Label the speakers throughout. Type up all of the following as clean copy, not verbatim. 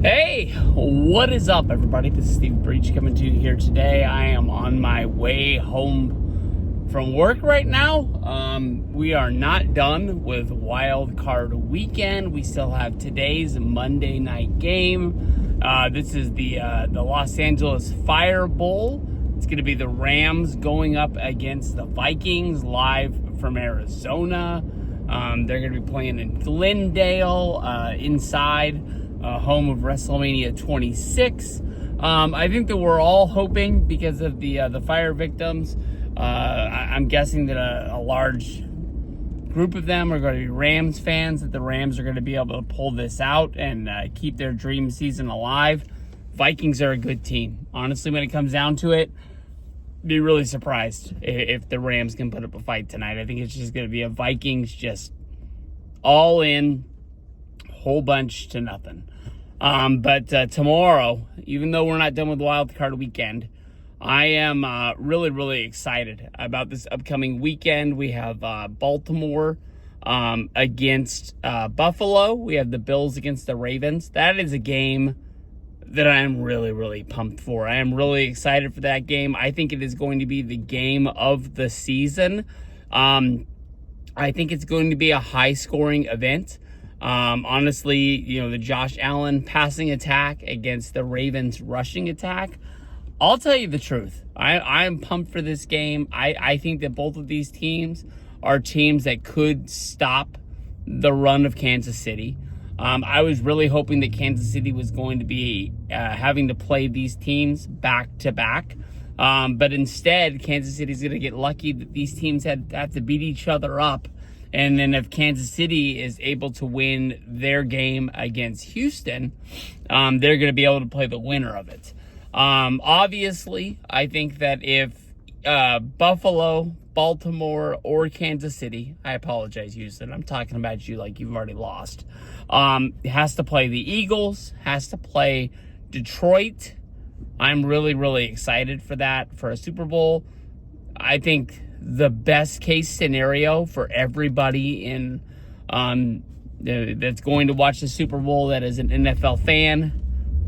Speaker 1: Hey, what is up, everybody? This is Steve Breach coming to you here today. I am on my way home from work right now. We are not done with Wildcard weekend. We still have today's Monday night game. This is the Los Angeles Fire Bowl. It's going to be the Rams going up against the Vikings live from Arizona. They're going to be playing in Glendale, inside. Home of WrestleMania 26. I think that we're all hoping, because of the fire victims, I'm guessing that a large group of them are going to be Rams fans, that the Rams are going to be able to pull this out and keep their dream season alive. Vikings are a good team. Honestly, when it comes down to it, be really surprised if the Rams can put up a fight tonight. I think it's just going to be a Vikings just all in, whole bunch to nothing. But tomorrow, even though we're not done with Wild Card weekend, I am really, really excited about this upcoming weekend. We have Baltimore against Buffalo. We have the Bills against the Ravens. That is a game that I am really, really pumped for. I am really excited for that game. I think it is going to be the game of the season. I think it's going to be a high-scoring event. Honestly, the Josh Allen passing attack against the Ravens rushing attack. I'll tell you the truth. I'm pumped for this game. I think that both of these teams are teams that could stop the run of Kansas City. I was really hoping that Kansas City was going to be having to play these teams back to back. But instead, Kansas City's going to get lucky that these teams have to beat each other up. And then if Kansas City is able to win their game against Houston, they're going to be able to play the winner of it. Obviously, I think that if Buffalo, Baltimore, or Kansas City, I apologize, Houston, I'm talking about you like you've already lost, has to play the Eagles, has to play Detroit. I'm really, really excited for that, for a Super Bowl. I think the best case scenario for everybody in that's going to watch the Super Bowl that is an NFL fan,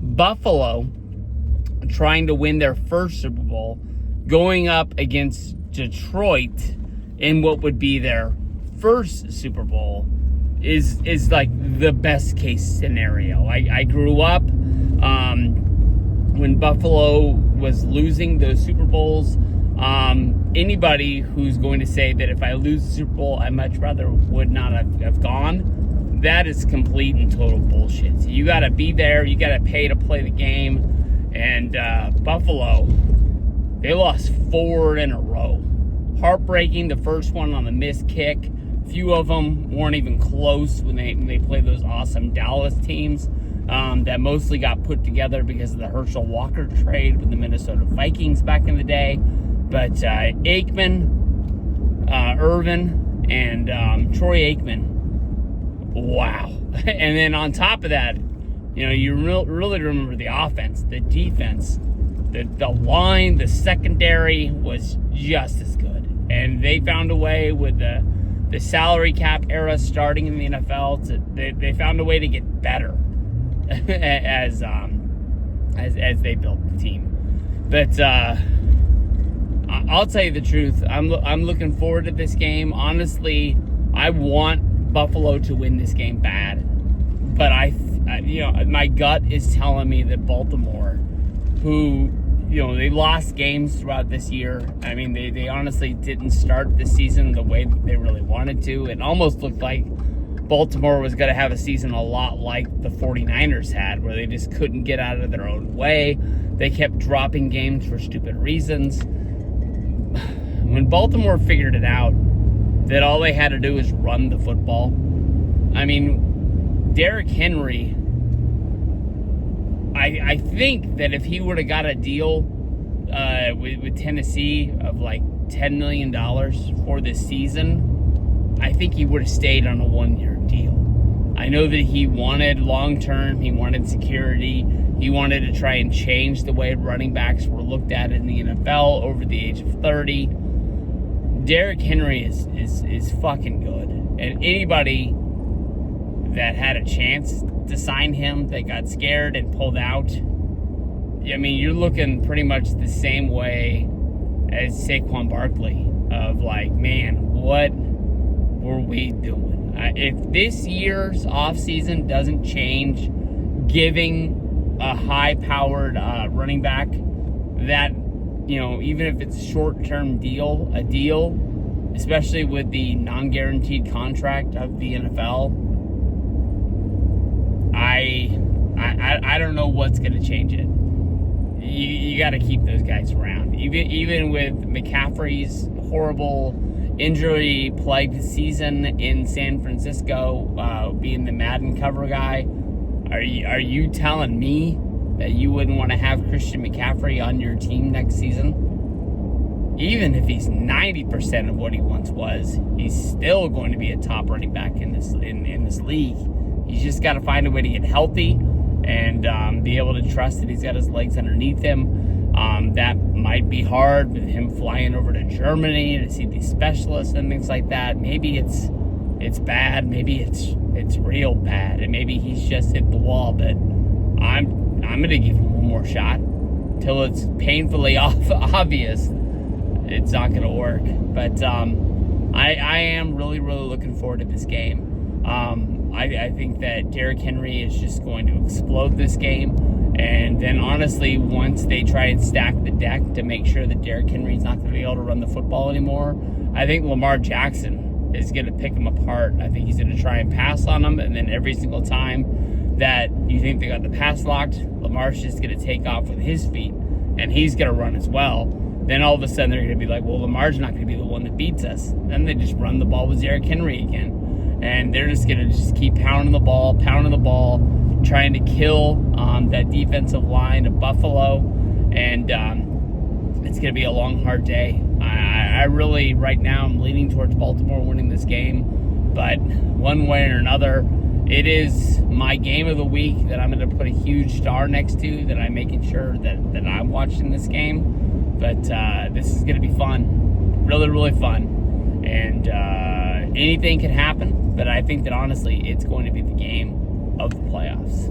Speaker 1: Buffalo trying to win their first Super Bowl, going up against Detroit in what would be their first Super Bowl is like the best case scenario. I grew up when Buffalo was losing those Super Bowls. Anybody who's going to say that if I lose the Super Bowl, I much rather would not have gone, that is complete and total bullshit. So you got to be there. You got to pay to play the game. And Buffalo, they lost 4 in a row. Heartbreaking, the first one on the missed kick. Few of them weren't even close when they played those awesome Dallas teams that mostly got put together because of the Herschel Walker trade with the Minnesota Vikings back in the day. But Aikman, Irvin, and Troy Aikman, wow. And then on top of that, you really remember the offense, the defense, the line, the secondary was just as good. And they found a way with the salary cap era starting in the NFL. They found a way to get better as they built the team. But I'll tell you the truth. I'm looking forward to this game. Honestly, I want Buffalo to win this game bad, but my gut is telling me that Baltimore, who they lost games throughout this year. I mean, they honestly didn't start the season the way that they really wanted to. It almost looked like Baltimore was going to have a season a lot like the 49ers had, where they just couldn't get out of their own way. They kept dropping games for stupid reasons. When Baltimore figured it out, that all they had to do was run the football. I mean, Derrick Henry, I think that if he would have got a deal with Tennessee of like $10 million for this season, I think he would have stayed on a 1-year deal. I know that he wanted long-term, he wanted security, he wanted to try and change the way running backs were looked at in the NFL over the age of 30. Derrick Henry is fucking good. And anybody that had a chance to sign him that got scared and pulled out. I mean, you're looking pretty much the same way as Saquon Barkley of like, man, what were we doing? If this year's offseason doesn't change giving a high-powered running back that, even if it's a short-term deal, especially with the non-guaranteed contract of the NFL, I don't know what's going to change it. You got to keep those guys around. Even with McCaffrey's horrible injury-plagued season in San Francisco, being the Madden cover guy, are you telling me that you wouldn't want to have Christian McCaffrey on your team next season? Even if he's 90% of what he once was, he's still going to be a top running back in this league. He's just got to find a way to get healthy and be able to trust that he's got his legs underneath him. That might be hard with him flying over to Germany to see these specialists and things like that. Maybe it's bad. Maybe it's real bad, and maybe he's just hit the wall. But I'm gonna give him one more shot till it's painfully obvious it's not gonna work. But I am really looking forward to this game. I think that Derrick Henry is just going to explode this game. And then, honestly, once they try and stack the deck to make sure that Derrick Henry's not going to be able to run the football anymore, I think Lamar Jackson is going to pick him apart. I think he's going to try and pass on him. And then every single time that you think they got the pass locked, Lamar's just going to take off with his feet. And he's going to run as well. Then all of a sudden they're going to be like, well, Lamar's not going to be the one that beats us. Then they just run the ball with Derrick Henry again. And they're just going to just keep pounding the ball, trying to kill that defensive line of Buffalo. And it's going to be a long, hard day. I really, right now, I'm leaning towards Baltimore winning this game. But one way or another, it is my game of the week that I'm going to put a huge star next to, that I'm making sure that I'm watching this game. But this is going to be fun. Really fun. And anything can happen. But I think that, honestly, it's going to be the game of the playoffs.